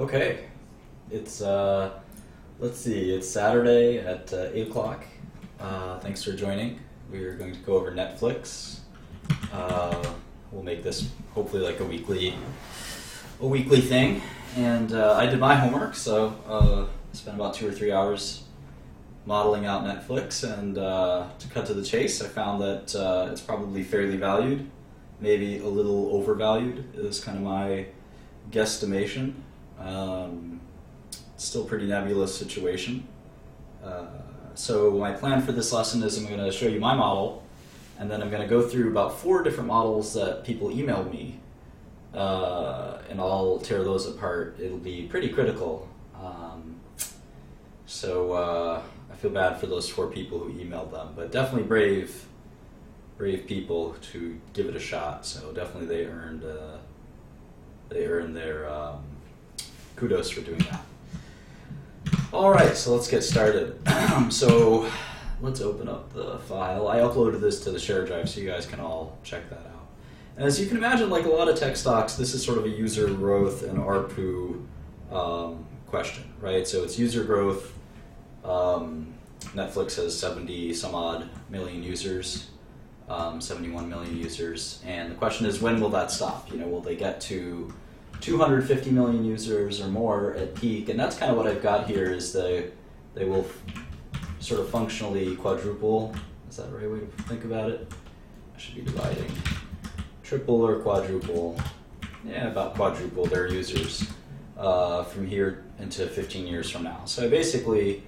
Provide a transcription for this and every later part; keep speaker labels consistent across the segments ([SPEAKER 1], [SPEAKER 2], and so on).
[SPEAKER 1] Okay, it's let's see, it's Saturday at 8 o'clock. Thanks for joining. We're going to go over Netflix. We'll make this hopefully like a weekly thing. And I did my homework, so I spent about 2 or 3 hours modeling out Netflix. And to cut to the chase, I found that it's probably fairly valued, maybe a little overvalued is kind of my guesstimation. Still pretty nebulous situation. So my plan for this lesson is I'm going to show you my model, and then I'm going to go through about 4 different models that people emailed me, and I'll tear those apart. It'll be pretty critical. So I feel bad for those 4 people who emailed them, but definitely brave people to give it a shot. So definitely they earned their kudos for doing that. All right, so let's get started. So let's open up the file. I uploaded this to the share drive so you guys can all check that out. And as you can imagine, like a lot of tech stocks, this is sort of a user growth and ARPU question, right? So it's user growth. Netflix has 70 some odd million users, 71 million users, and the question is, when will that stop? Will they get to 250 million users or more at peak? And that's kind of what I've got here, is they will sort of functionally quadruple. Is that the right way to think about it? I should be dividing. Triple or quadruple. Yeah, about quadruple their users from here into 15 years from now. So basically,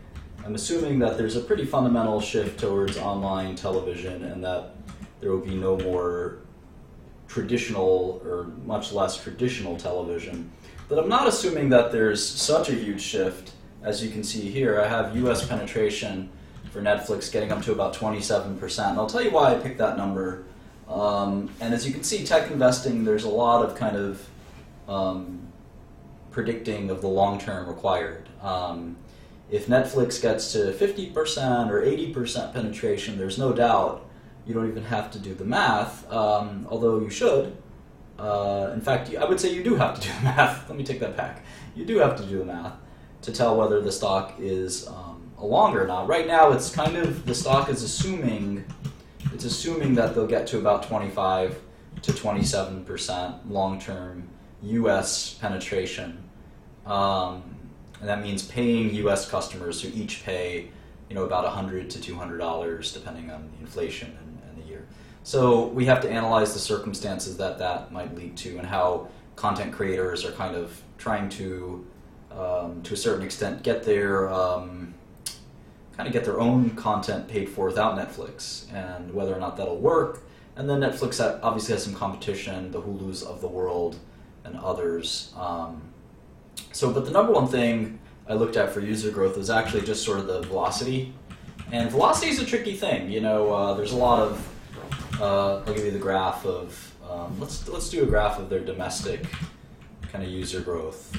[SPEAKER 1] I'm assuming that there's a pretty fundamental shift towards online television, and that there will be no more traditional, or much less traditional television. But I'm not assuming that there's such a huge shift. As you can see here, I have US penetration for Netflix getting up to about 27%. And I'll tell you why I picked that number. And as you can see, tech investing, there's a lot of kind of predicting of the long term required. If Netflix gets to 50% or 80% penetration, there's no doubt you don't even have to do the math, although you should. In fact, I would say you do have to do the math. Let me take that back. You do have to do the math to tell whether the stock is a long or not. Right now, it's kind of, the stock is assuming that they'll get to about 25 to 27% long-term U.S. penetration. And that means paying U.S. customers who each pay about $100 to $200 depending on the inflation and the year. So we have to analyze the circumstances that might lead to, and how content creators are kind of trying to a certain extent, get their own content paid for without Netflix, and whether or not that'll work. And then Netflix obviously has some competition, the Hulus of the world and others. But the number one thing I looked at for user growth was actually just sort of the velocity. And velocity is a tricky thing. There's a lot of, I'll give you the graph of, let's do a graph of their domestic kind of user growth.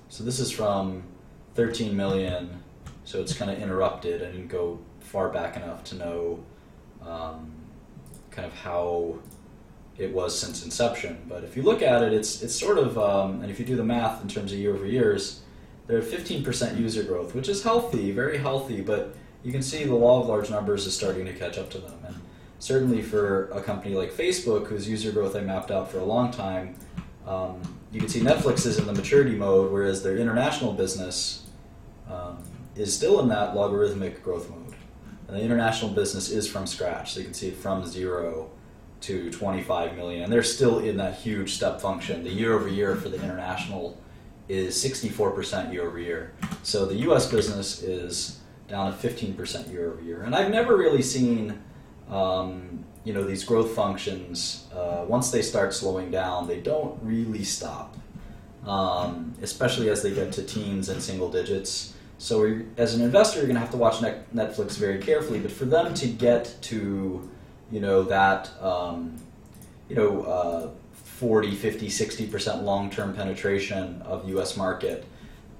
[SPEAKER 1] So this is from 13 million, so it's kind of interrupted. I didn't go far back enough to know kind of how it was since inception. But if you look at it, it's sort of, and if you do the math in terms of year over years, they're at 15% user growth, which is healthy, very healthy, but you can see the law of large numbers is starting to catch up to them. And certainly for a company like Facebook, whose user growth I mapped out for a long time, you can see Netflix is in the maturity mode, whereas their international business is still in that logarithmic growth mode. And the international business is from scratch, so you can see it from 0 to 25 million, and they're still in that huge step function. The year over year for the international is 64% year over year. So the US business is down at 15% year over year. And I've never really seen these growth functions, once they start slowing down, they don't really stop, especially as they get to teens and single digits. So as an investor, you're going to have to watch Netflix very carefully. But for them to get to, that, 40, 50, 60% long-term penetration of U.S. market,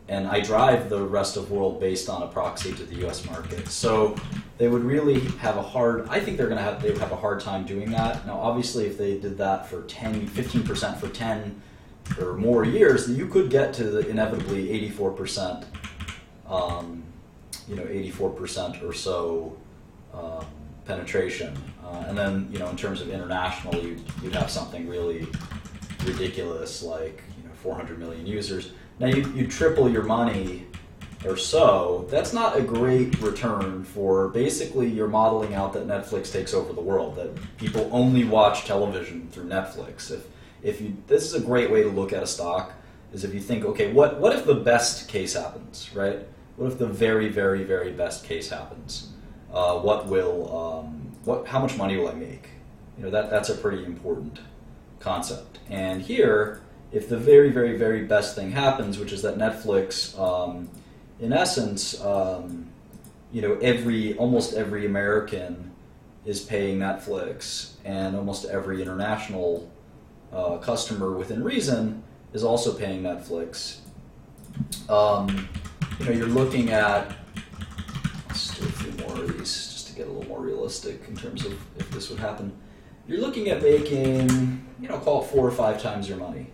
[SPEAKER 1] and I drive the rest of the world based on a proxy to the U.S. market. So they would really have I think they would have a hard time doing that. Now, obviously, if they did that for 15% for 10 or more years, you could get to the inevitably 84%, 84% or so penetration. And then, in terms of international, you'd have something really ridiculous like 400 million users. Now you triple your money or so. That's not a great return for basically you're modeling out that Netflix takes over the world, that people only watch television through Netflix. This is a great way to look at a stock, is if you think, okay, what if the best case happens, right? What if the very, very, very best case happens? How much money will I make? That's a pretty important concept. And here, if the very, very, very best thing happens, which is that Netflix, in essence, almost every American is paying Netflix, and almost every international customer within reason is also paying Netflix. You're looking at, let's do a few more of these just to get a little more realistic in terms of if this would happen. You're looking at making, call it 4 or 5 times your money,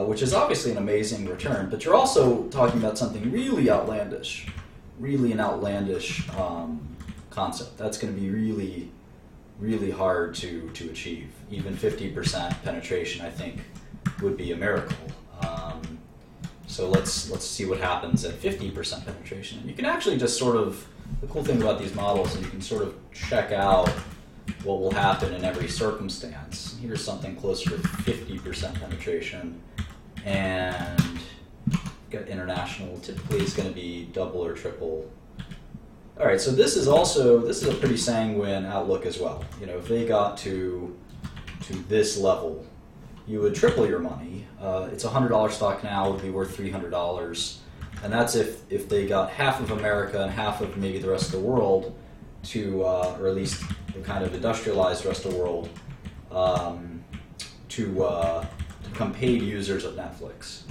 [SPEAKER 1] which is obviously an amazing return, but you're also talking about something really outlandish, really an outlandish concept. That's going to be really, really hard to achieve. Even 50% penetration, I think, would be a miracle. So let's see what happens at 50% penetration. You can actually just the cool thing about these models is you can sort of check out what will happen in every circumstance. Here's something closer to 50% penetration, and got international. Typically, it's going to be double or triple. All right, so this is a pretty sanguine outlook as well. If they got to this level, you would triple your money. It's a $100 stock now, it would be worth $300, and that's if they got half of America and half of maybe the rest of the world to, or at least the kind of industrialized rest of the world, to become paid users of Netflix.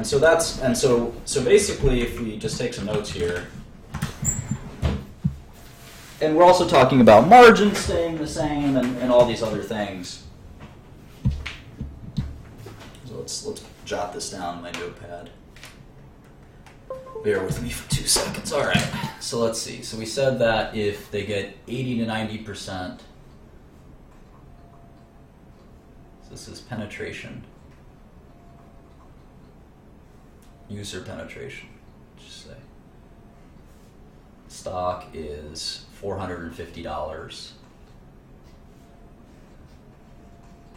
[SPEAKER 1] So basically, if we just take some notes here, and we're also talking about margins staying the same and all these other things. So let's jot this down in my notepad. Bear with me for 2 seconds. All right. So let's see. So we said that if they get 80 to 90%, so this is penetration, user penetration, just say. Stock is $450.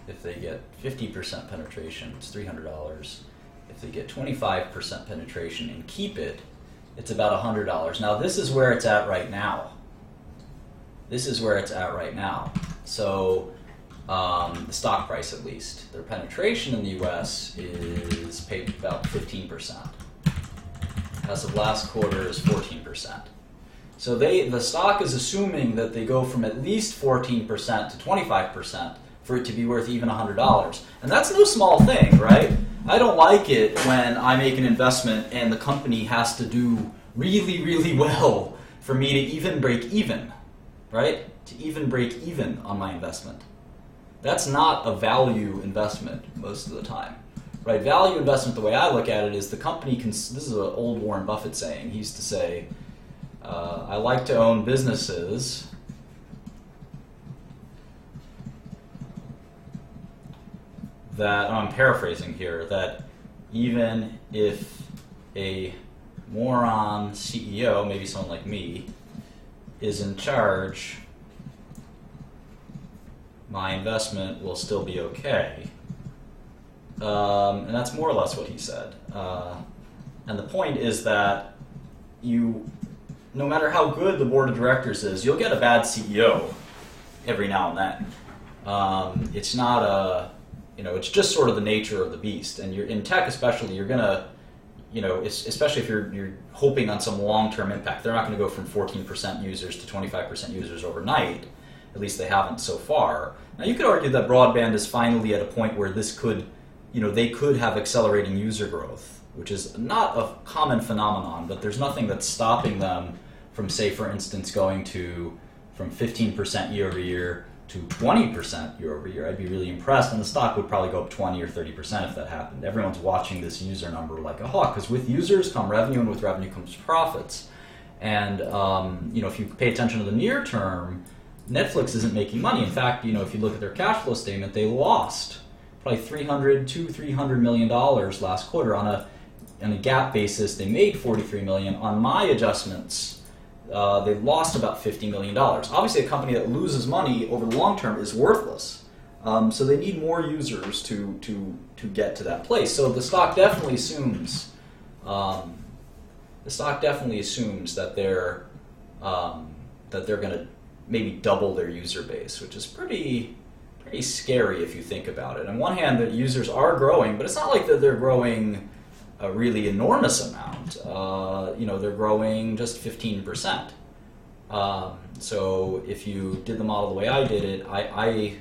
[SPEAKER 1] If they get 50% penetration, it's $300. If they get 25% penetration and keep it, it's about $100. Now this is where it's at right now. So the stock price, at least, their penetration in the U.S. is paid about 15%. As of last quarter is 14%. So the stock is assuming that they go from at least 14% to 25% for it to be worth even $100. And that's no small thing, right? I don't like it when I make an investment and the company has to do really, really well for me to even break even, right? To even break even on my investment. That's not a value investment most of the time, right? Value investment, the way I look at it, is the company can, this is an old Warren Buffett saying. He used to say, I like to own businesses that, I'm paraphrasing here, that even if a moron CEO, maybe someone like me, is in charge, my investment will still be okay. And that's more or less what he said. And the point is that no matter how good the board of directors is, you'll get a bad CEO every now and then. It's not it's just sort of the nature of the beast. And in tech especially, you're gonna, especially if you're hoping on some long-term impact, they're not gonna go from 14% users to 25% users overnight. At least they haven't so far. Now you could argue that broadband is finally at a point where this could, they could have accelerating user growth, which is not a common phenomenon, but there's nothing that's stopping them from, say, for instance, going from 15% year over year to 20% year over year, I'd be really impressed, and the stock would probably go up 20 or 30% if that happened. Everyone's watching this user number like a hawk, because with users come revenue, and with revenue comes profits. And if you pay attention to the near term, Netflix isn't making money. In fact, if you look at their cash flow statement, they lost probably $300 million last quarter. On a GAAP basis, they made $43 million. On my adjustments, they lost about $50 million. Obviously, a company that loses money over the long term is worthless. So they need more users to get to that place. So the stock definitely assumes that they're going to maybe double their user base, which is pretty scary if you think about it. On one hand, the users are growing, but it's not like that they're growing a really enormous amount. They're growing just 15%. So if you did the model the way I did it, I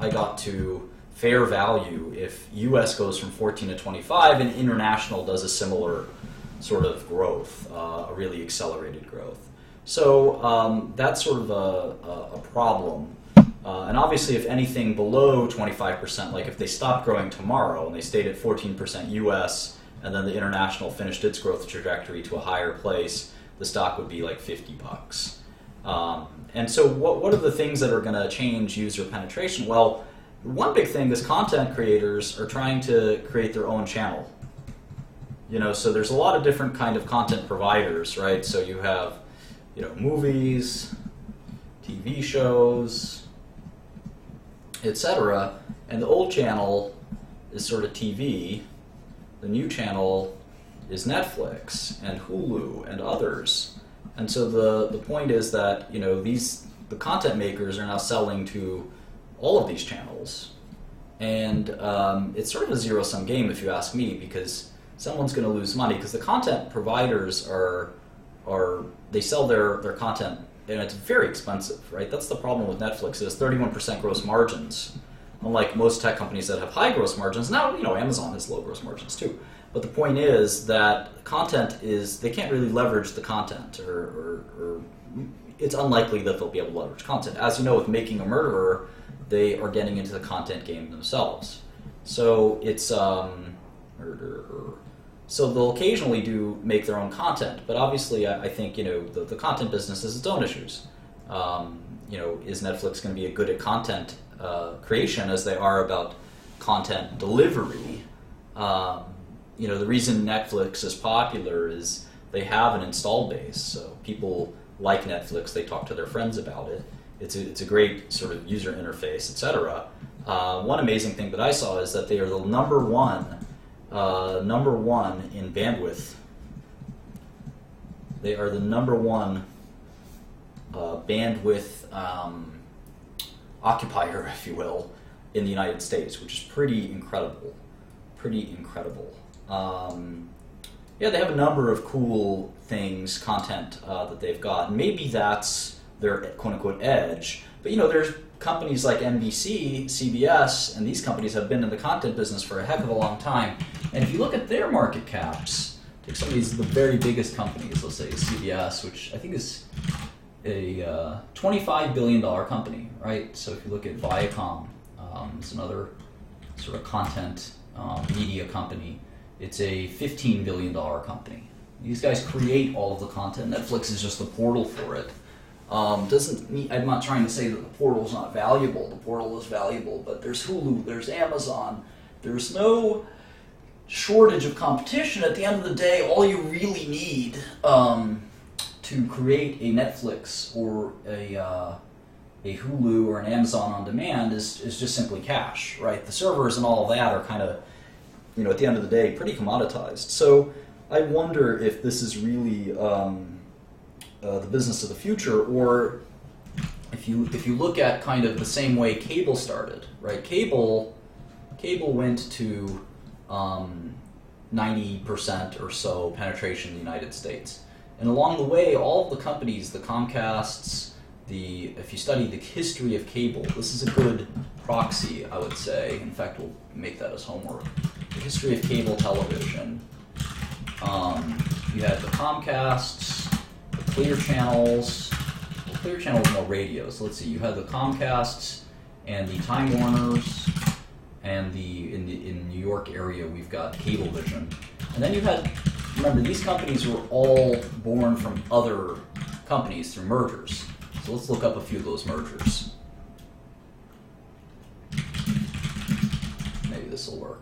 [SPEAKER 1] got to fair value if US goes from 14 to 25 and international does a similar sort of growth, a really accelerated growth. So that's sort of a problem. And obviously, if anything below 25%, like if they stopped growing tomorrow and they stayed at 14% US, and then the international finished its growth trajectory to a higher place, the stock would be like $50. And so what are the things that are going to change user penetration? Well, one big thing is content creators are trying to create their own channel. So there's a lot of different kind of content providers, right? So you have, movies, TV shows, etc. And the old channel is sort of TV. The new channel is Netflix and Hulu and others. And so the point is that the content makers are now selling to all of these channels, and it's sort of a zero-sum game if you ask me, because someone's going to lose money because the content providers they sell their content and it's very expensive, right? That's the problem with Netflix, is 31% gross margins. Unlike most tech companies that have high gross margins, now Amazon has low gross margins too. But the point is that they can't really leverage the content, or it's unlikely that they'll be able to leverage content. As you know, with Making a Murderer, they are getting into the content game themselves. So it's so they'll occasionally make their own content, but obviously I think the content business has its own issues. Is Netflix going to be as good at content creation as they are about content delivery? The reason Netflix is popular is they have an install base, so people like Netflix, they talk to their friends about it. It's a great sort of user interface, etc. One amazing thing that I saw is that they are the number one in bandwidth. They are the number one bandwidth occupier, if you will, in the United States, which is pretty incredible. They have a number of cool things, content that they've got. Maybe that's their quote-unquote edge. But there's companies like NBC, CBS, and these companies have been in the content business for a heck of a long time. And if you look at their market caps, take some of the very biggest companies, let's say CBS, which I think is a $25 billion company, right? So if you look at Viacom, it's another sort of content media company. It's a $15 billion company. These guys create all of the content. Netflix is just the portal for it. I'm not trying to say that the portal is not valuable. The portal is valuable, but there's Hulu, there's Amazon. There's no shortage of competition. At the end of the day, all you really need to create a Netflix or a Hulu or an Amazon on demand is just simply cash, right? The servers and all of that are kind of, at the end of the day, pretty commoditized. So I wonder if this is really the business of the future, or if you look at kind of the same way cable started, right? Cable went to 90% or so penetration in the United States, and along the way, all of the companies, the Comcasts, if you study the history of cable, this is a good proxy, I would say. In fact, we'll make that as homework. The history of cable television. You had the Comcasts, the Clear Channels. Well, Clear Channel was more radio, so let's see. You had the Comcasts, and the Time Warners, and in New York area we've got Cablevision. And then you had, remember, these companies were all born from other companies through mergers. So let's look up a few of those mergers. Maybe this will work.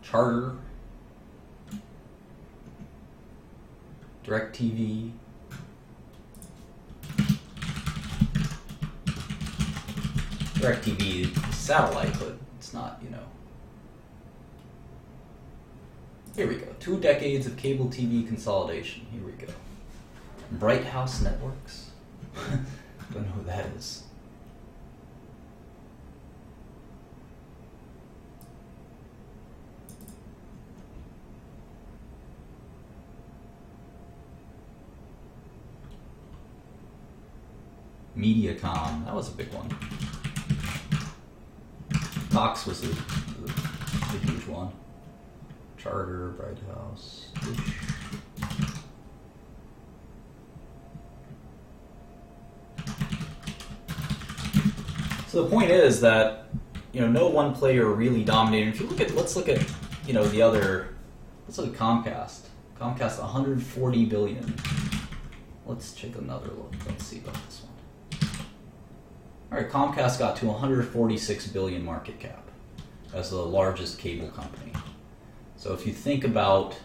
[SPEAKER 1] Charter, DirecTV, DirecTV is satellite, but it's not, you know. Here we go. 2 decades of cable TV consolidation. Here we go. Bright House Networks. Don't know who that is. Mediacom, that was a big one. Cox was the huge one. Charter, Bright House. So the point is that, you know, no one player really dominated. If you look at, let's look at, you know, the other. Let's look at Comcast. Comcast, 140 billion. Let's take another look. Let's see about this one. All right, Comcast got to 146 billion market cap as the largest cable company. So if you think about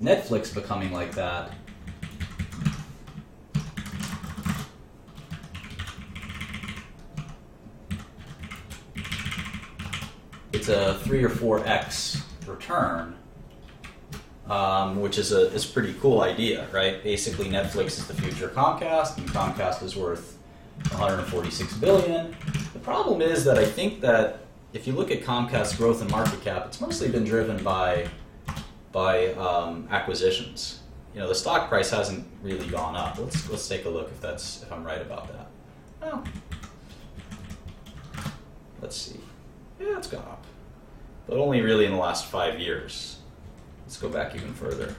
[SPEAKER 1] Netflix becoming like that, it's a 3 or 4x return. Which is a pretty cool idea, right? Basically, Netflix is the future Comcast, and Comcast is worth 146 billion. The problem is that I think that if you look at Comcast's growth in market cap, it's mostly been driven by acquisitions. You know, the stock price hasn't really gone up. Let's take a look if I'm right about that. Well, let's see. Yeah, it's gone up, but only really in the last 5 years. Let's go back even further.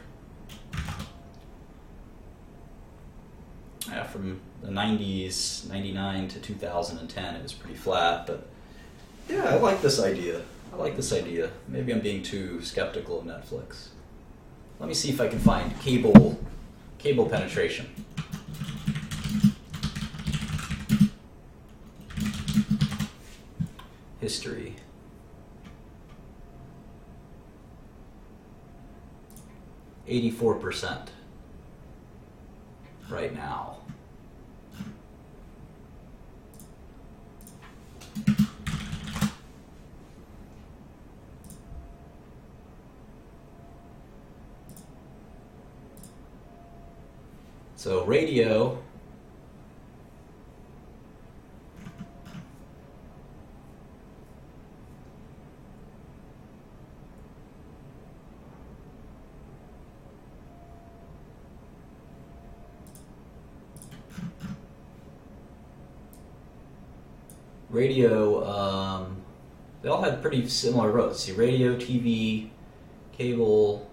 [SPEAKER 1] Yeah, from the 90s, 99 to 2010, it was pretty flat, but yeah, I like this idea. Maybe I'm being too skeptical of Netflix. Let me see if I can find cable penetration. History. %84 right now. So radio, they all had pretty similar growth. See, radio, TV, cable.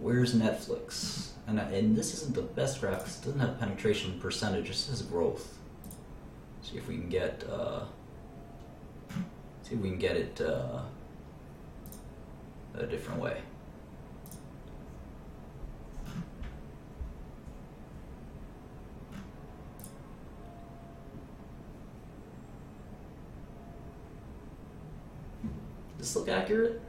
[SPEAKER 1] Where's Netflix? And this isn't the best graph because it doesn't have penetration percentage. This is growth. See if we can get. It a different way. Does this look accurate?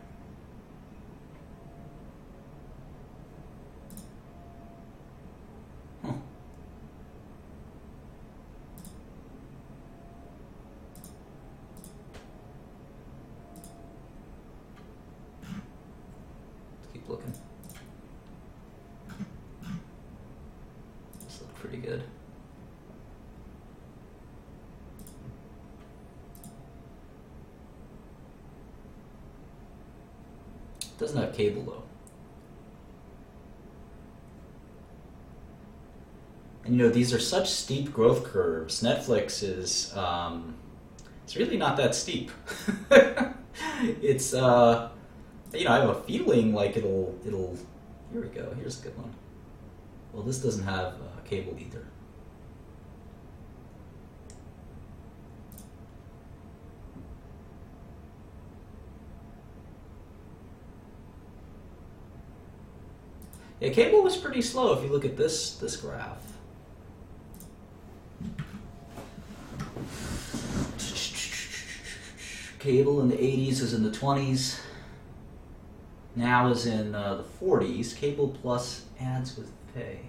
[SPEAKER 1] Huh. Let's keep looking. This looks pretty good. Doesn't have cable though. And you know, these are such steep growth curves. Netflix is, it's really not that steep. It's, You know, I have a feeling like it'll. Here we go. Here's a good one. Well, this doesn't have cable either. Yeah, cable was pretty slow if you look at this graph. Cable in the 80s is in the 20s. Now is in the 40s. Cable plus ads with pay.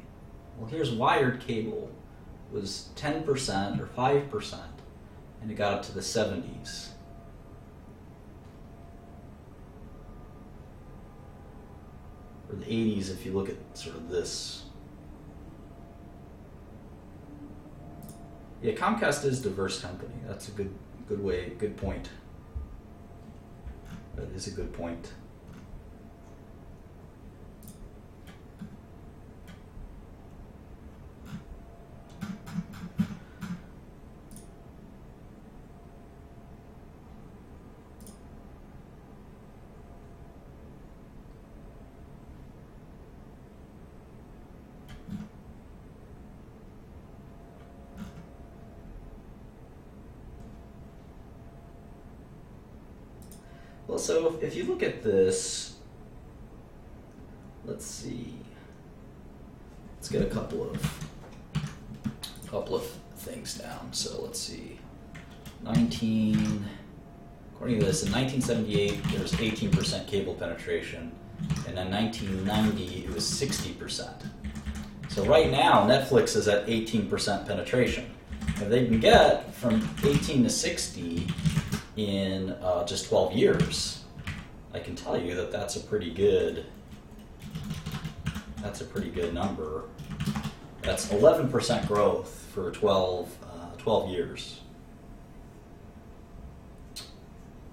[SPEAKER 1] Well, here's wired cable was 10% or 5%, and it got up to the 70s. Or the 80s if you look at sort of this. Yeah, Comcast is a diverse company. That's a good point. That is a good point. Well, so if you look at this, let's see. Let's get a couple of things down. So let's see. According to this, in 1978 there was 18% cable penetration, and in 1990 it was 60%. So right now Netflix is at 18% penetration. If they can get from 18 to 60 in just 12 years, I can tell you that that's a pretty good number. That's 11% growth for 12 years,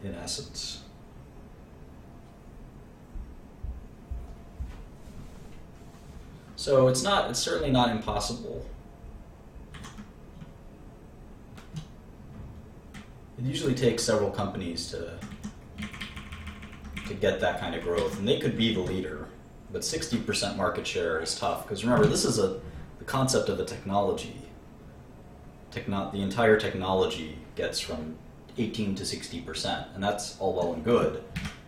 [SPEAKER 1] in essence. So it's certainly not impossible. It usually takes several companies to get that kind of growth, and they could be the leader, but 60% market share is tough, because remember, this is the concept of a technology. The entire technology gets from 18 to 60%, and that's all well and good,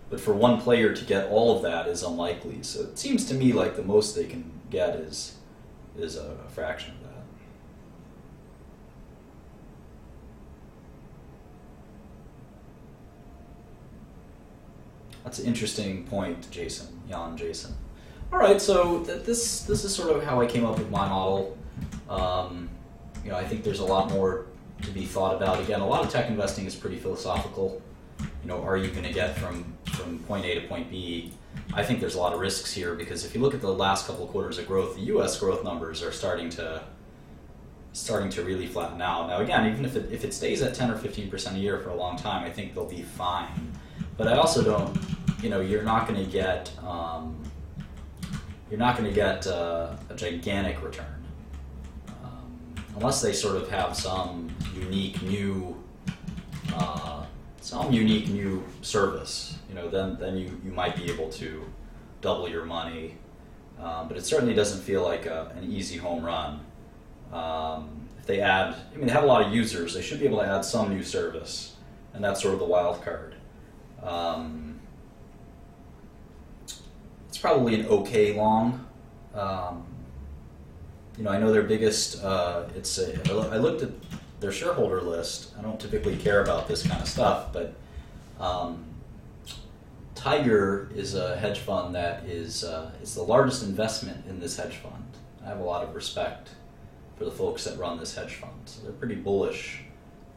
[SPEAKER 1] but for one player to get all of that is unlikely. So it seems to me like the most they can get is a fraction of that. That's an interesting point, Jason. All right, so this is sort of how I came up with my model. You know, I think there's a lot more to be thought about. Again, a lot of tech investing is pretty philosophical. You know, are you going to get from point A to point B? I think there's a lot of risks here, because if you look at the last couple of quarters of growth, the U.S. growth numbers are starting to really flatten out. Now, again, even if it stays at 10 or 15% a year for a long time, I think they'll be fine. But I also don't, you know, you're not going to get a gigantic return unless they sort of have some unique new service. You know, then you might be able to double your money, but it certainly doesn't feel like an easy home run. If they add, I mean, they have a lot of users, they should be able to add some new service, and that's sort of the wild card. It's probably an okay long. You know, I know their biggest. I looked at their shareholder list. I don't typically care about this kind of stuff, but Tiger is a hedge fund that is the largest investment in this hedge fund. I have a lot of respect for the folks that run this hedge fund. So they're pretty bullish,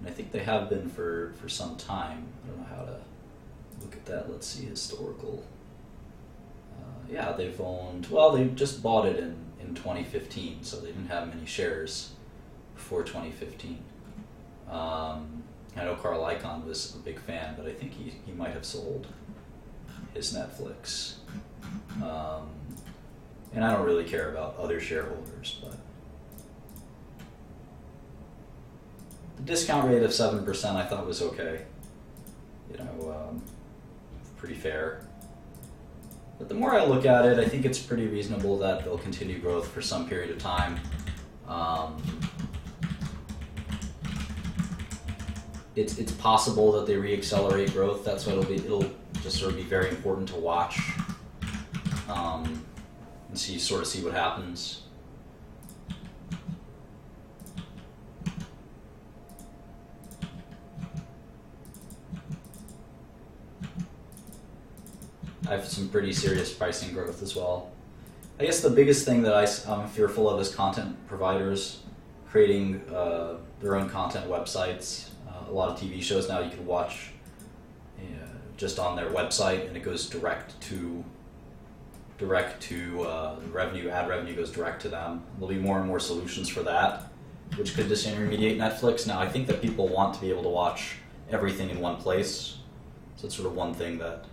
[SPEAKER 1] and I think they have been for some time. I don't know how to look at that. Let's see, historical. Yeah, they've owned, well, they just bought it in 2015, so they didn't have many shares before 2015. I know Carl Icahn was a big fan, but I think he might have sold his Netflix. And I don't really care about other shareholders, but the discount rate of 7% I thought was okay. You know, pretty fair. But the more I look at it, I think it's pretty reasonable that they'll continue growth for some period of time. It's possible that they re-accelerate growth. That's what it'll be. It'll just sort of be very important to watch and sort of see what happens. I have some pretty serious pricing growth as well. I guess the biggest thing that I'm fearful of is content providers creating their own content websites. A lot of TV shows now you can watch just on their website, and it goes direct to revenue. Ad revenue goes direct to them. There'll be more and more solutions for that, which could disintermediate Netflix. Now, I think that people want to be able to watch everything in one place, so it's sort of one thing that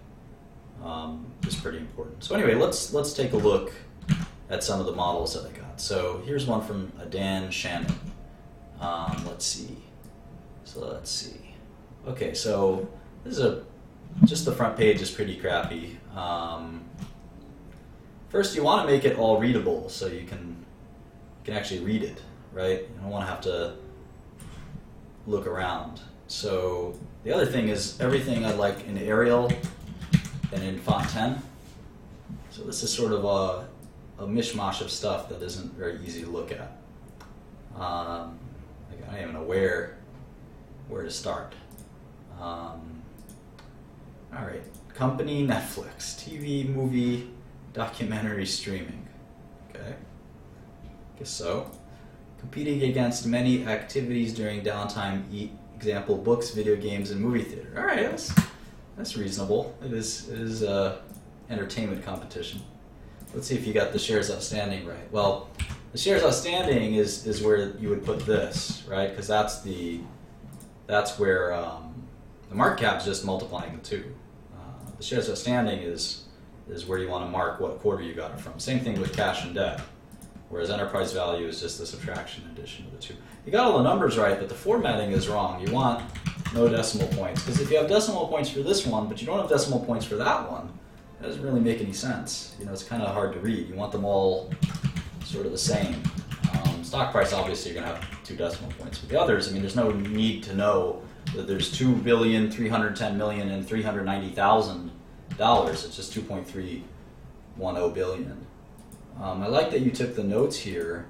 [SPEAKER 1] is pretty important. So anyway, let's take a look at some of the models that I got. So here's one from Dan Shannon. Let's see. Okay, so this is just the front page is pretty crappy. First, you want to make it all readable so you can actually read it, right? You don't want to have to look around. So the other thing is everything I like in Arial and in font 10. So this is sort of a mishmash of stuff that isn't very easy to look at. I don't even know where to start. All right, company Netflix, TV, movie, documentary, streaming. Okay, guess so. Competing against many activities during downtime, example, books, video games, and movie theater. All right, that's reasonable. It is entertainment competition. Let's see if you got the shares outstanding right. Well, the shares outstanding is where you would put this, right? Because that's where the market cap is just multiplying the two. The shares outstanding is where you want to mark what quarter you got it from. Same thing with cash and debt, whereas enterprise value is just the subtraction addition of the two. You got all the numbers right, but the formatting is wrong. You want no decimal points, because if you have decimal points for this one, but you don't have decimal points for that one, that doesn't really make any sense. It's kind of hard to read. You want them all sort of the same. Stock price, obviously, you're going to have 2 decimal points. But the others, there's no need to know that there's $2,310,000,000 and $390,000. It's just 2.310 billion. I like that you took the notes here,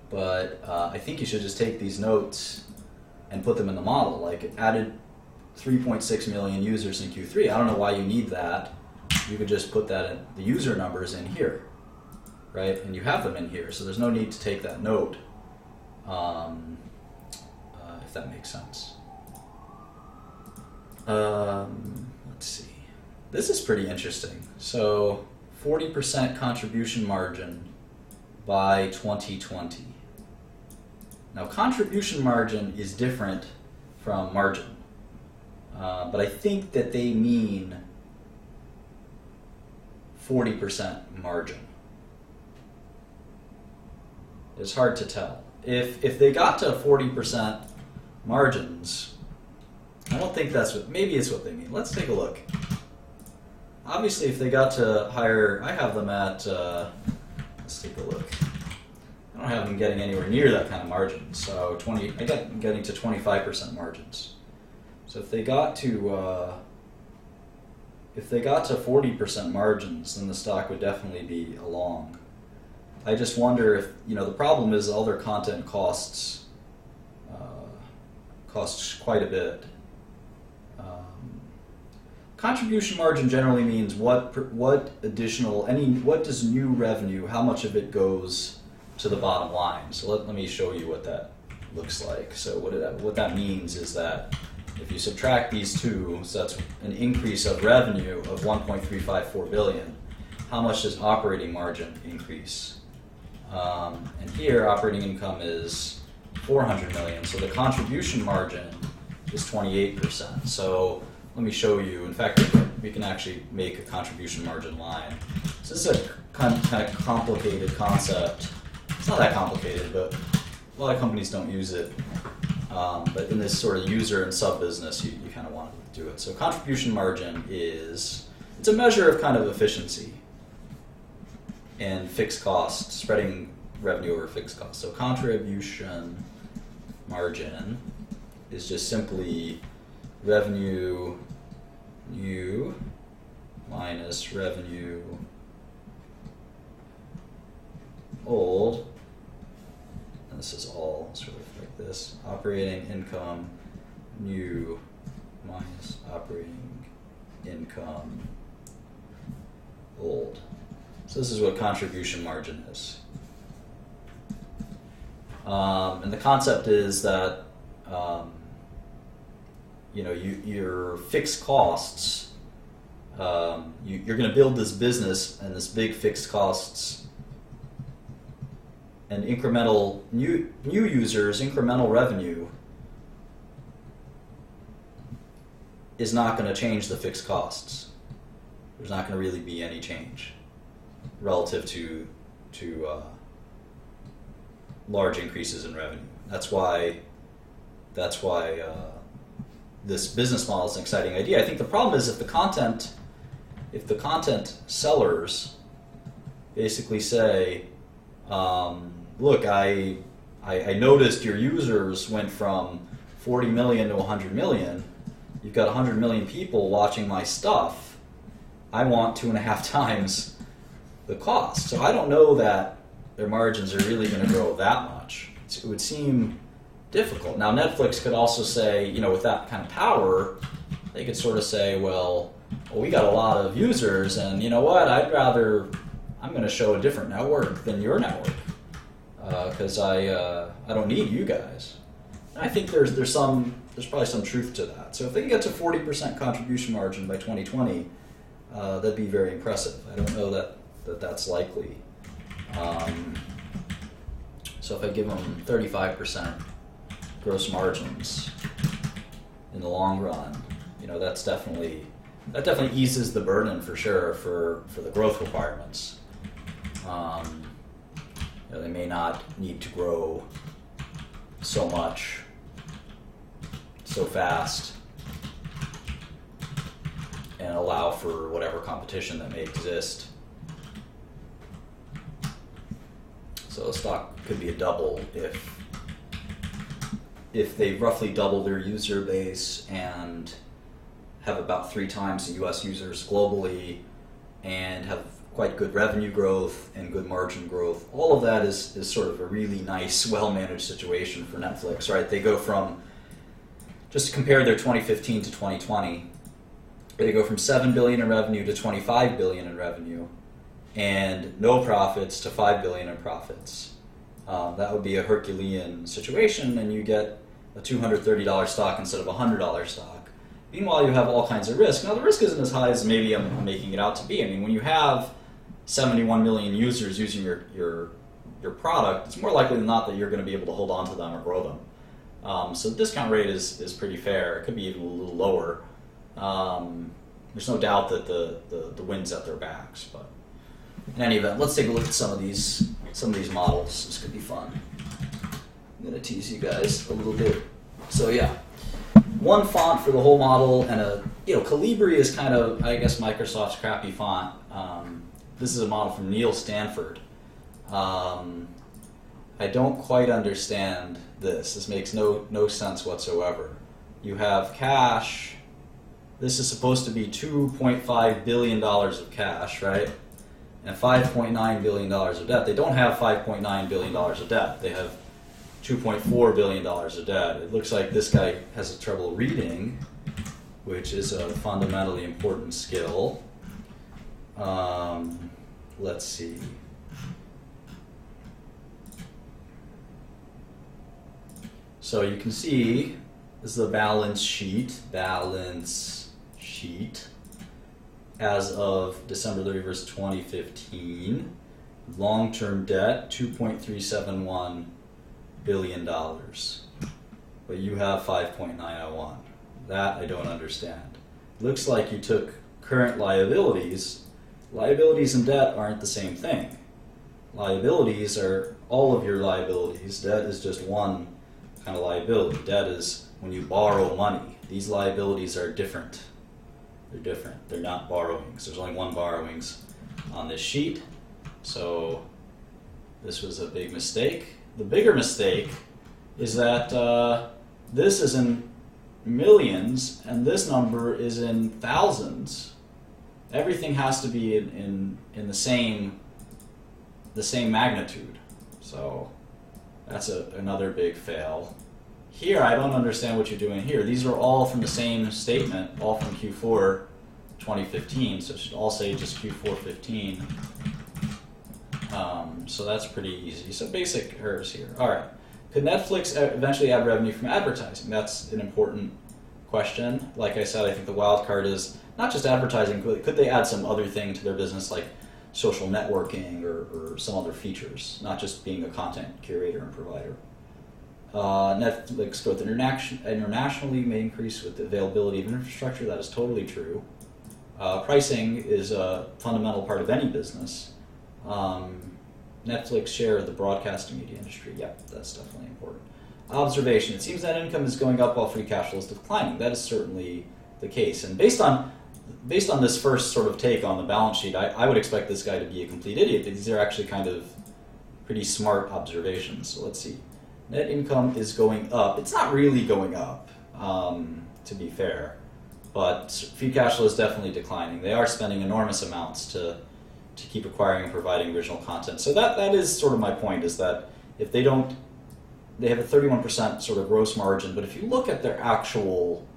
[SPEAKER 1] but I think you should just take these notes and put them in the model. Like, it added 3.6 million users in Q3. I don't know why you need that. You could just put that in, the user numbers in here, right? And you have them in here, so there's no need to take that note, if that makes sense. Let's see. This is pretty interesting. So 40% contribution margin by 2020. Now, contribution margin is different from margin, but I think that they mean 40% margin. It's hard to tell. If they got to 40% margins, I don't think that's what, maybe it's what they mean. Let's take a look. Obviously, if they got to higher, I have them at, let's take a look. I don't have them getting anywhere near that kind of margin. So I got getting to 25% margins. So if they got to 40% margins, then the stock would definitely be along. I just wonder if, the problem is all their content costs quite a bit. Contribution margin generally means what does new revenue, how much of it goes to the bottom line. So let me show you what that looks like. So what that means is that if you subtract these two, so that's an increase of revenue of 1.354 billion, how much does operating margin increase? And here operating income is 400 million, so the contribution margin is 28%. So let me show you. In fact, we can actually make a contribution margin line. So this is a kind of complicated concept. It's not that complicated, but a lot of companies don't use it. But in this sort of user and sub business, you kind of want do it. So contribution margin it's a measure of kind of efficiency and fixed cost, spreading revenue over fixed cost. So contribution margin is just simply revenue new minus revenue old, and this is all sort of like this, operating income new minus operating income old. So this is what contribution margin is. And the concept is that your fixed costs, you're going to build this business and this big fixed costs and incremental new users, incremental revenue is not going to change the fixed costs. There's not going to really be any change relative to large increases in revenue. That's why this business model is an exciting idea. I think the problem is if the content sellers basically say, look, I noticed your users went from 40 million to 100 million. You've got 100 million people watching my stuff. I want 2.5 times the cost. So I don't know that their margins are really going to grow that much. It would seem difficult. Now Netflix could also say, with that kind of power, they could sort of say, well, we got a lot of users, and you know what? I'm going to show a different network than your network because I don't need you guys. And I think there's probably some truth to that. So if they can get to 40% contribution margin by 2020, that'd be very impressive. I don't know that's likely. So if I give them 35% gross margins in the long run, that definitely eases the burden for sure for the growth requirements. They may not need to grow so much, so fast, and allow for whatever competition that may exist. So the stock could be a double if they roughly double their user base and have about 3 times the US users globally and have quite good revenue growth and good margin growth. All of that is sort of a really nice, well-managed situation for Netflix, right? They go from, just to compare their 2015 to 2020, they go from 7 billion in revenue to 25 billion in revenue and no profits to 5 billion in profits. That would be a Herculean situation, and you get a $230 stock instead of a $100 stock. Meanwhile, you have all kinds of risk. Now, the risk isn't as high as maybe I'm making it out to be. I mean, when you have 71 million users using your product, it's more likely than not that you're going to be able to hold on to them or grow them. So the discount rate is pretty fair. It could be even a little lower. There's no doubt that the wind's at their backs. But in any event, let's take a look at some of these models. This could be fun. I'm going to tease you guys a little bit. So yeah, one font for the whole model, and Calibri is kind of, I guess, Microsoft's crappy font. This is a model from Neil Stanford. I don't quite understand this. This makes no sense whatsoever. You have cash. This is supposed to be $2.5 billion of cash, right? And $5.9 billion of debt. They don't have $5.9 billion of debt. They have $2.4 billion of debt. It looks like this guy has trouble reading, which is a fundamentally important skill. Let's see. So you can see this is the balance sheet. As of December 31st, 2015, long-term debt, $2.371 billion. But you have 5.901. That I don't understand. Looks like you took current liabilities. Liabilities and debt aren't the same thing. Liabilities are all of your liabilities. Debt is just one kind of liability. Debt is when you borrow money. These liabilities are different. They're different. They're not borrowings. There's only one borrowings on this sheet. So this was a big mistake. The bigger mistake is that this is in millions and this number is in thousands. Everything has to be in the same magnitude. So that's another big fail. Here, I don't understand what you're doing here. These are all from the same statement, all from Q4 2015, so it should all say just Q4 15. So that's pretty easy. So basic errors here. All right. Could Netflix eventually add revenue from advertising? That's an important question. Like I said, I think the wild card is not just advertising. Could they add some other thing to their business, like social networking or some other features, not just being a content curator and provider? Netflix growth internationally may increase with the availability of infrastructure. That is totally true. Pricing is a fundamental part of any business. Netflix share of the broadcasting media industry. Yep, that's definitely important. Observation. It seems that income is going up while free cash flow is declining. That is certainly the case. And based on this first sort of take on the balance sheet, I would expect this guy to be a complete idiot, but these are actually kind of pretty smart observations. So let's see. Net income is going up. It's not really going up, to be fair, but free cash flow is definitely declining. They are spending enormous amounts to keep acquiring and providing original content. So that is sort of my point, is that if they have a 31% sort of gross margin, but if you look at their actual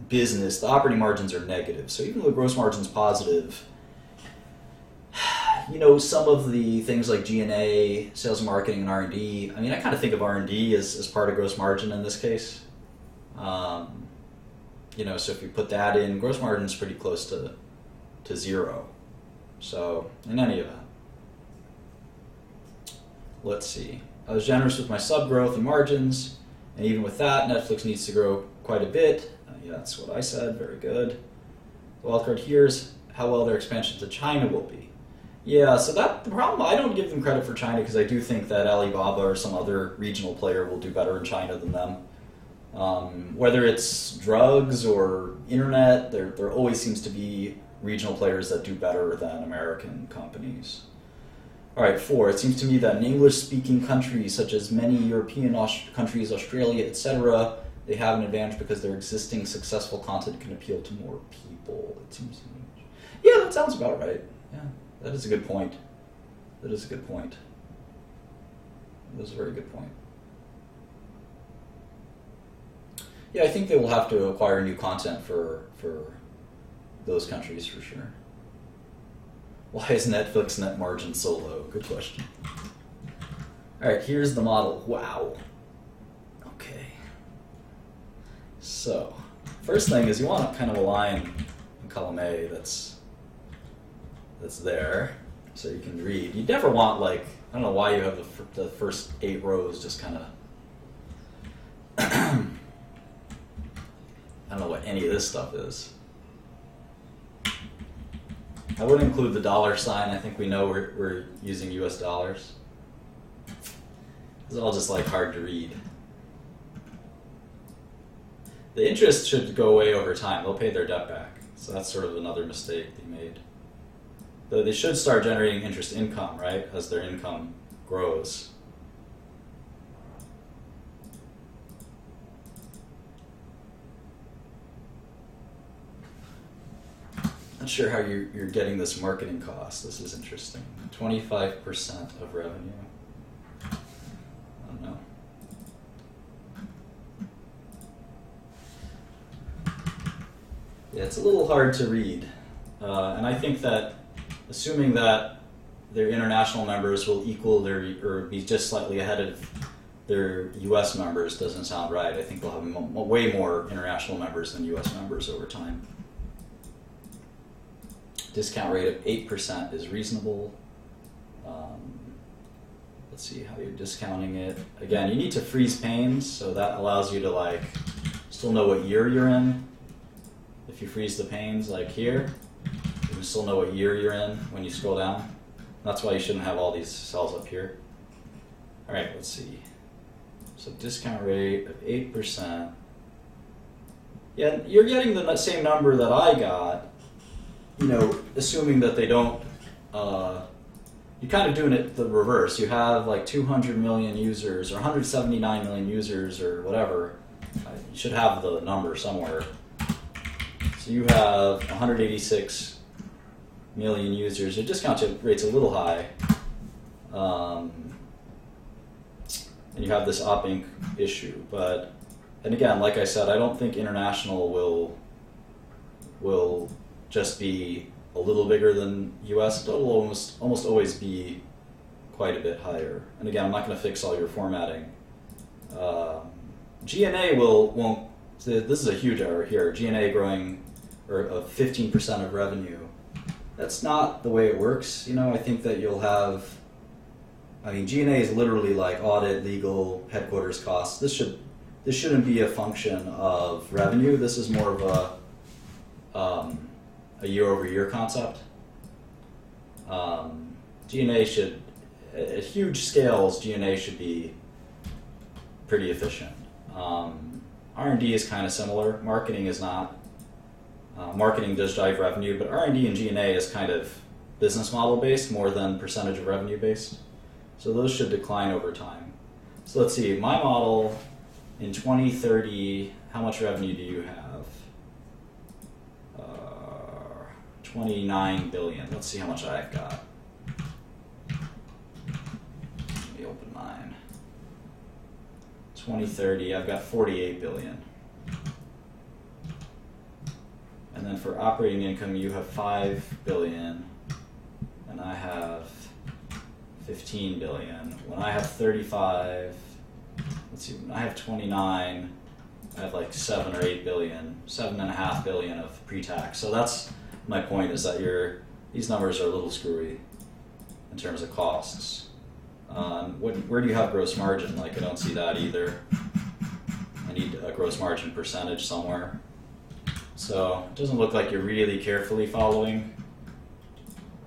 [SPEAKER 1] business, the operating margins are negative. So even though the gross margin's positive, some of the things like G&A, sales and marketing, and R&D, I mean, I kind of think of R&D as part of gross margin in this case. So if you put that in, gross margin is pretty close to zero. So in any event, let's see. I was generous with my sub growth and margins, and even with that, Netflix needs to grow quite a bit. Yeah, that's what I said. Very good. The wildcard here is how well their expansion to China will be. Yeah, so the problem, I don't give them credit for China because I do think that Alibaba or some other regional player will do better in China than them. Whether it's drugs or internet, there always seems to be regional players that do better than American companies. All right, 4. It seems to me that in English-speaking countries, such as many European countries, Australia, etc., they have an advantage because their existing successful content can appeal to more people. It seems to me. Yeah, that sounds about right. Yeah. That is a good point. That is a good point. That is a very good point. Yeah, I think they will have to acquire new content for those countries for sure. Why is Netflix net margin so low? Good question. All right, here's the model. Wow. Okay. So, first thing is you want to kind of align in column A that's there, so you can read. You never want, I don't know why you have the first 8 rows just kind of, I don't know what any of this stuff is. I would include the dollar sign. I think we know we're using US dollars. It's all just hard to read. The interest should go away over time. They'll pay their debt back. So that's sort of another mistake they made. Though they should start generating interest income, right, as their income grows. Not sure how you're getting this marketing cost. This is interesting. 25% of revenue. I don't know. Yeah, it's a little hard to read. And I think that assuming that their international members will equal or be just slightly ahead of their US members doesn't sound right. I think they'll have way more international members than US members over time. Discount rate of 8% is reasonable. Let's see how you're discounting it. Again, you need to freeze panes, so that allows you to still know what year you're in. If you freeze the panes here, you can still know what year you're in when you scroll down. That's why you shouldn't have all these cells up here. All right, let's see. So discount rate of 8%. Yeah, you're getting the same number that I got, you know, assuming that they don't, you're kind of doing it the reverse. You have like 200 million users or 179 million users or whatever. You should have the number somewhere. So you have 186 million users. Your discount rate's a little high. And you have this op inc issue. But, and again, like I said, I don't think international will just be a little bigger than US. It'll almost always be quite a bit higher. And again, I'm not going to fix all your formatting. G&A won't. This is a huge error here. G&A growing, or of 15% of revenue. That's not the way it works. You know, I think that you'll have. I mean, G&A is literally like audit, legal, headquarters costs. This shouldn't be a function of revenue. This is more of a year-over-year concept. G&A should, at huge scales, G&A should be pretty efficient. R&D is kind of similar. Marketing is not. Marketing does drive revenue, but R&D and G&A is kind of business model based more than percentage of revenue based. So those should decline over time. So let's see, my model in 2030, how much revenue do you have? 29 billion. Let's see how much I've got. Let me open mine. 2030, I've got 48 billion. And then for operating income, you have 5 billion, and I have 15 billion. When I have 35, let's see, when I have 29, I have like 7 or 8 billion, 7.5 billion of pre-tax. So that's my point, is that these numbers are a little screwy in terms of costs. Where do you have gross margin? Like, I don't see that either. I need a gross margin percentage somewhere. So it doesn't look like you're really carefully following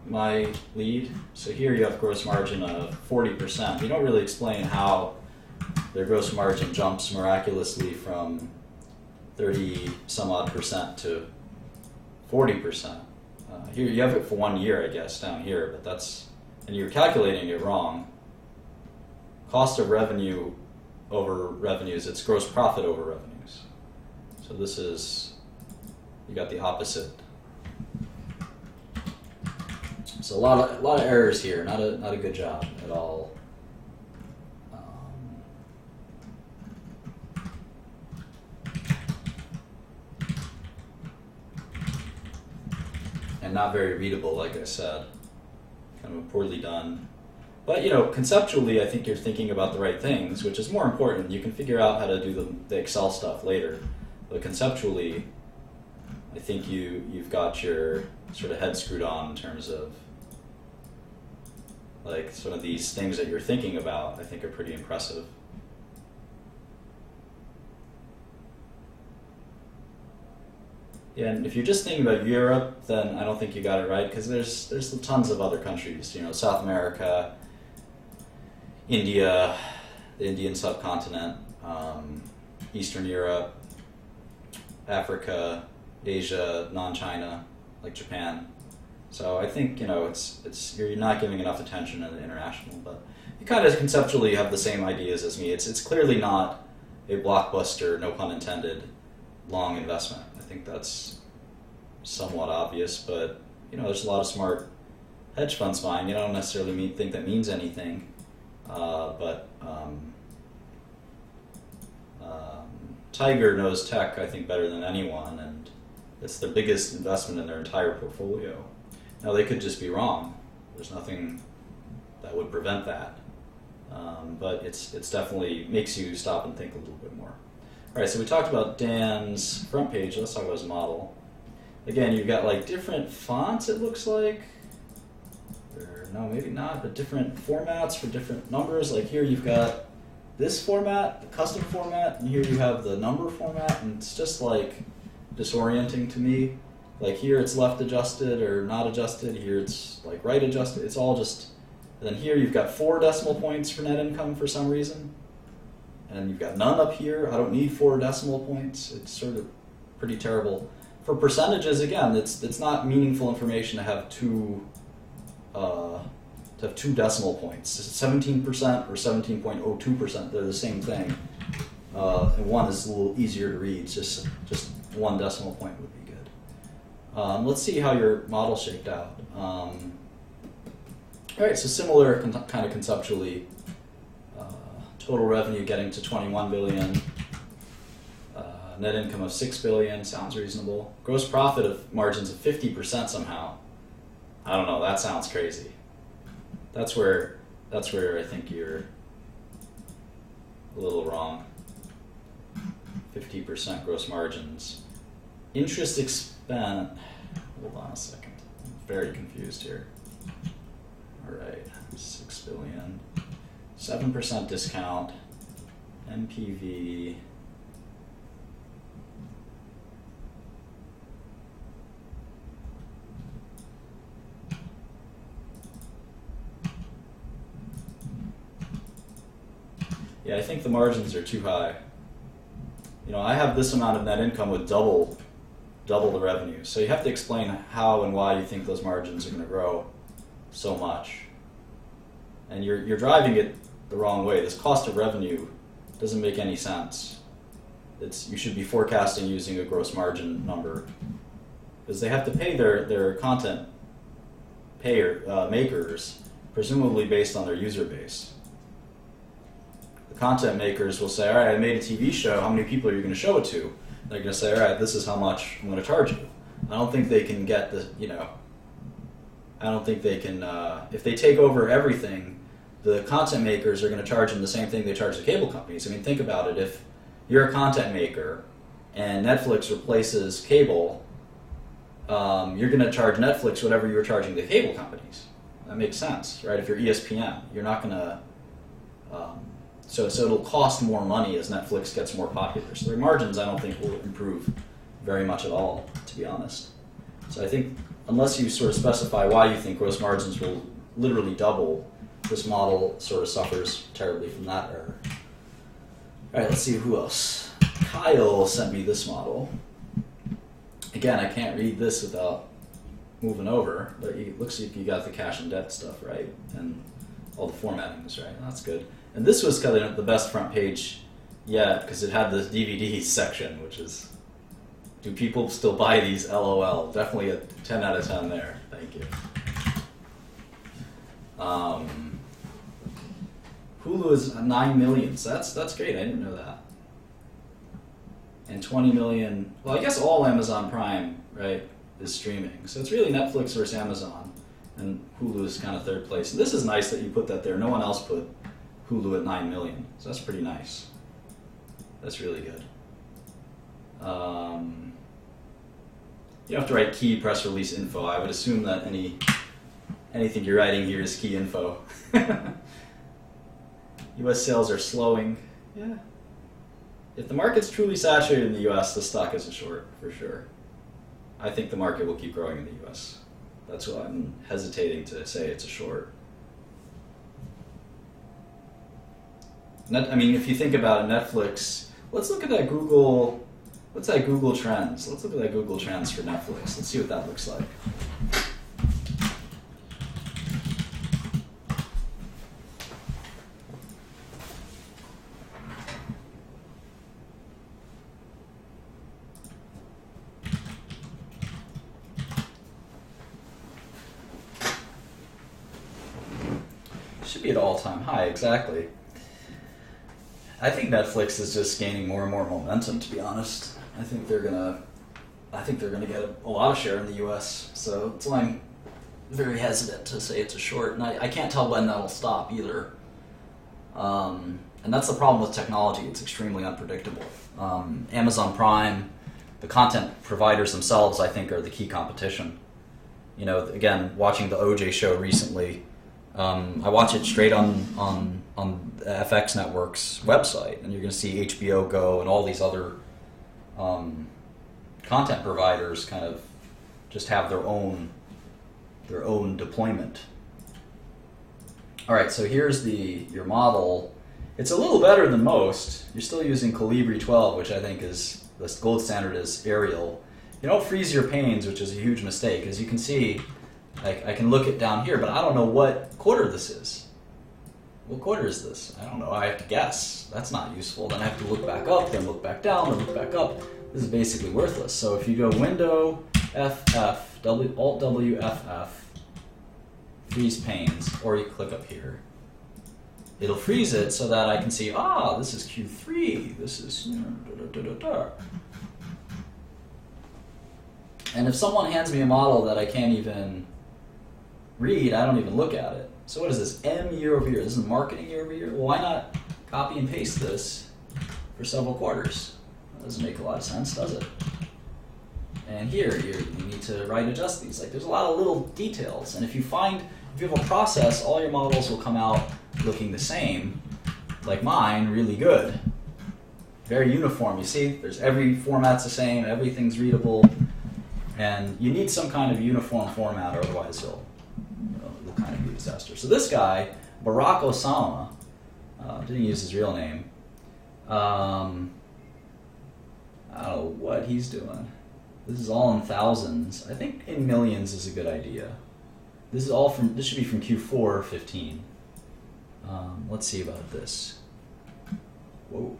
[SPEAKER 1] my lead. So here you have gross margin of 40%. You don't really explain how their gross margin jumps miraculously from 30 some odd percent to 40%. Here you have it for 1 year, I guess, down here, but that's, and you're calculating it wrong. Cost of revenue over revenues, it's gross profit over revenues. So this is, you got the opposite. So a lot of errors here. Not a good job at all. And not very readable, like I said. Kind of poorly done. But, you know, conceptually, I think you're thinking about the right things, which is more important. You can figure out how to do the Excel stuff later. But conceptually, I think you've got your sort of head screwed on in terms of, like, some of these things that you're thinking about, I think are pretty impressive. Yeah, and if you're just thinking about Europe, then I don't think you got it right, because there's tons of other countries, you know, South America, India, the Indian subcontinent, Eastern Europe, Africa, Asia, non-China, like Japan. So I think, you know, it's you're not giving enough attention to the international, but you kind of conceptually have the same ideas as me. It's clearly not a blockbuster, no pun intended, long investment. I think that's somewhat obvious, but, you know, there's a lot of smart hedge funds buying. You don't necessarily think that means anything, but Tiger knows tech, I think, better than anyone, and it's the biggest investment in their entire portfolio. Now, they could just be wrong. There's nothing that would prevent that, but it's definitely makes you stop and think a little bit more. All right, so we talked about Dan's front page. Let's talk about his model. Again, you've got like different fonts, it looks like. Or no, maybe not, but different formats for different numbers. Like here you've got this format, the custom format, and here you have the number format, and it's just like disorienting to me. Like here it's left adjusted or not adjusted, here it's like right adjusted. It's all just, and then here you've got 4 decimal points for net income for some reason. and you've got none up here. I don't need 4 decimal points. It's sort of pretty terrible. For percentages, again, it's not meaningful information to have two decimal points. 17% or 17.02%, they're the same thing. And one is a little easier to read. Just 1 decimal point would be good. Let's see how your model shaped out. All right, so similar kind of conceptually. Total revenue getting to 21 billion. Net income of 6 billion sounds reasonable. Gross profit of margins of 50% somehow. I don't know. That sounds crazy. That's where I think you're a little wrong. 50% gross margins. Interest expense. Hold on a second. I'm very confused here. All right, 6 billion. 7% discount. MPV. Yeah, I think the margins are too high. You know, I have this amount of net income with double the revenue. So you have to explain how and why you think those margins are going to grow so much. And you're driving it the wrong way. This cost of revenue doesn't make any sense. You should be forecasting using a gross margin number, because they have to pay their content makers, presumably based on their user base. The content makers will say, all right, I made a TV show, how many people are you going to show it to? They're going to say, all right, this is how much I'm going to charge you. I don't think they can get the, I don't think they can, if they take over everything, the content makers are going to charge them the same thing they charge the cable companies. I mean, think about it. If you're a content maker and Netflix replaces cable, you're going to charge Netflix whatever you were charging the cable companies. That makes sense, right? If you're ESPN, you're not going to, so it'll cost more money as Netflix gets more popular. So their margins, I don't think, will improve very much at all, to be honest. So I think unless you sort of specify why you think gross margins will literally double, this model sort of suffers terribly from that error. All right, let's see who else. Kyle sent me this model. Again, I can't read this without moving over, but it looks like you got the cash and debt stuff right, and all the formatting is right. That's good. And this was kind of the best front page yet, because it had the DVDs section, which is, do people still buy these? LOL. Definitely a 10 out of 10 there. Thank you. Hulu is 9 million, so that's great. I didn't know that. And 20 million, well, I guess all Amazon Prime, right, is streaming. So it's really Netflix versus Amazon, and Hulu is kind of third place. And this is nice that you put that there. No one else put Hulu at 9 million, so that's pretty nice. That's really good. You don't have to write key press release info. I would assume that anything you're writing here is key info. U.S. sales are slowing. Yeah. If the market's truly saturated in the U.S., the stock is a short, for sure. I think the market will keep growing in the U.S. That's why I'm hesitating to say it's a short. I mean, if you think about it, Netflix, let's look at that Google, what's that Google Trends? Let's look at that Google Trends for Netflix. Let's see what that looks like. Should be at all-time high, exactly. I think Netflix is just gaining more and more momentum, to be honest. I think they're gonna get a lot of share in the U.S. So that's why I'm very hesitant to say it's a short, and I can't tell when that'll stop either. And that's the problem with technology; it's extremely unpredictable. Amazon Prime, the content providers themselves, I think, are the key competition. You know, again, watching the OJ show recently. I watch it straight on the FX Network's website, and you're going to see HBO Go and all these other content providers kind of just have their own deployment. All right, so here's your model, It's a little better than most. You're still using Colibri 12, which I think is the gold standard is Arial. You don't freeze your panes, which is a huge mistake. As you can see, I can look it down here, but I don't know what quarter this is. What quarter is this? I don't know. I have to guess. That's not useful. Then I have to look back up, then look back down, then look back up. This is basically worthless. So if you go Window, FF, Alt W, FF, freeze panes, or you click up here, it'll freeze it so that I can see, this is Q3, this is, And if someone hands me a model that I can't even read, I don't even look at it. So what is this? M year over year. This is marketing year over year. Well, why not copy and paste this for several quarters? That doesn't make a lot of sense, does it? And here, you need to adjust these. Like, there's a lot of little details. And if you have a process, all your models will come out looking the same, like mine, really good. Very uniform. You see, every format's the same, everything's readable. And you need some kind of uniform format, or otherwise it'll kind of be a disaster. So this guy, Barack Osama, didn't use his real name. I don't know what he's doing. This is all in thousands. I think in millions is a good idea. This should be from Q4 15. Let's see about this. Whoa.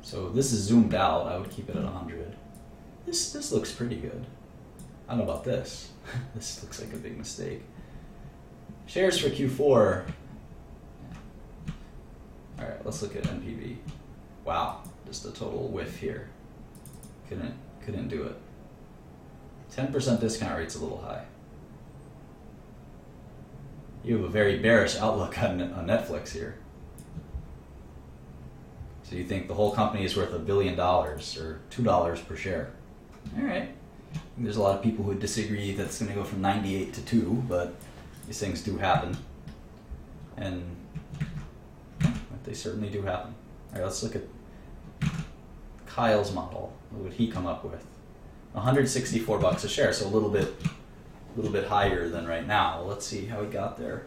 [SPEAKER 1] So this is zoomed out. I would keep it at 100. This looks pretty good. I don't know about this. This looks like a big mistake. Shares for Q4. All right, let's look at NPV. Wow, just a total whiff here. Couldn't do it. 10% discount rate's a little high. You have a very bearish outlook on Netflix here. So you think the whole company is worth $1 billion or $2 per share. All right. There's a lot of people who disagree that it's going to go from 98 to 2, but these things do happen. And they certainly do happen. All right, let's look at Kyle's model. What would he come up with? $164 a share, so a little bit higher than right now. Let's see how he got there.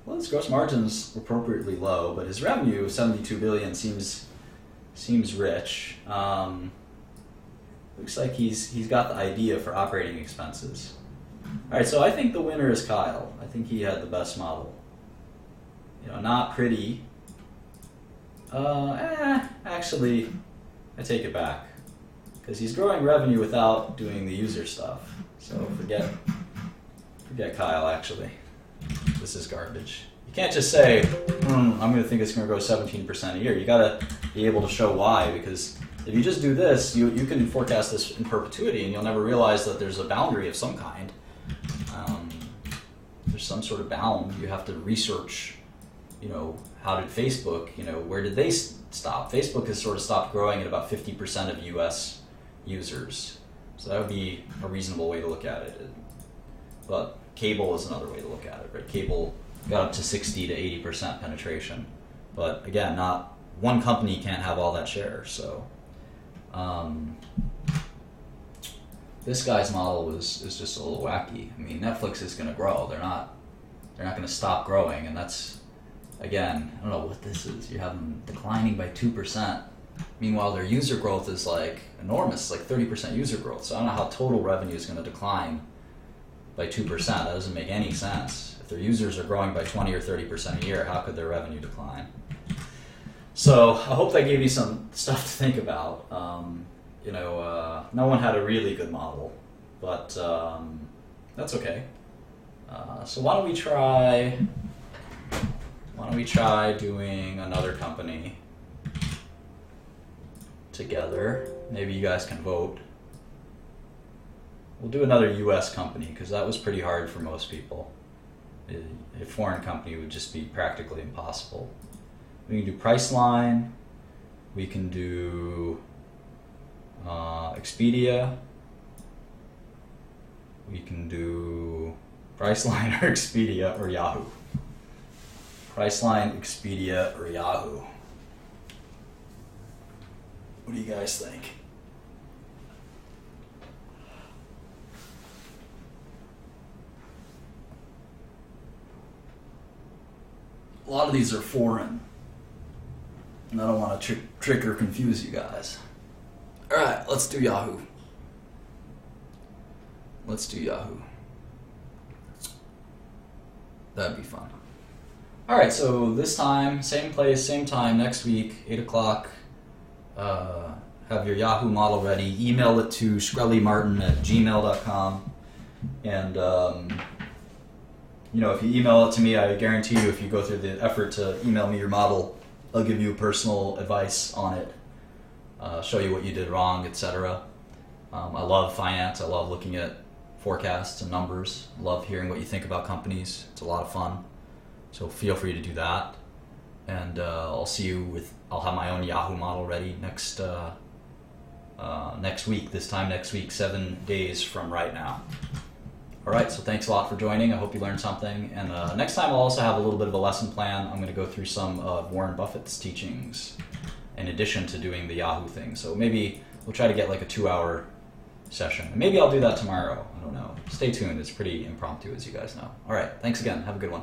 [SPEAKER 1] Well, his gross margin's appropriately low, but his revenue of $72 billion seems rich. Looks like he's got the idea for operating expenses. All right, so I think the winner is Kyle. I think he had the best model. Not pretty. Actually, I take it back, because he's growing revenue without doing the user stuff. So forget Kyle. Actually, this is garbage. You can't just say, I'm going to think it's going to grow 17% a year. You got to be able to show why, because if you just do this, you can forecast this in perpetuity, and you'll never realize that there's a boundary of some kind. There's some sort of bound. You have to research, how did Facebook, where did they stop? Facebook has sort of stopped growing at about 50% of US users. So that would be a reasonable way to look at it. But cable is another way to look at it, right? Cable got up to 60 to 80% penetration. But again, not one company can't have all that share. So this guy's model is just a little wacky. I mean, Netflix is going to grow. They're not going to stop growing, and that's, again, I don't know what this is. You have them declining by 2%. Meanwhile, their user growth is like enormous, like 30% user growth. So I don't know how total revenue is going to decline by 2%. That doesn't make any sense. If their users are growing by 20 or 30% a year, how could their revenue decline? So I hope that gave you some stuff to think about. No one had a really good model, but that's okay. So why don't we try doing another company together? Maybe you guys can vote. We'll do another US company, because that was pretty hard for most people. A foreign company would just be practically impossible. We can do Priceline. We can do Expedia. We can do Priceline or Expedia or Yahoo. Priceline, Expedia, or Yahoo. What do you guys think? lot of these are foreign, and I don't want to trick or confuse you guys. All right, let's do Yahoo. Let's do Yahoo. That'd be fun. All right, so this time, same place, same time, next week, 8 o'clock. Have your Yahoo model ready. Email it to shkrelimartin@gmail.com. And, if you email it to me, I guarantee you if you go through the effort to email me your model, I'll give you personal advice on it, show you what you did wrong, etc. I love finance. I love looking at forecasts and numbers. I love hearing what you think about companies. It's a lot of fun. So feel free to do that. And I'll have my own Yahoo model ready next week, this time next week, 7 days from right now. All right, so thanks a lot for joining. I hope you learned something. And next time I'll also have a little bit of a lesson plan. I'm going to go through some of Warren Buffett's teachings in addition to doing the Yahoo thing. So maybe we'll try to get like a 2-hour session. And maybe I'll do that tomorrow. I don't know. Stay tuned. It's pretty impromptu, as you guys know. All right, thanks again. Have a good one.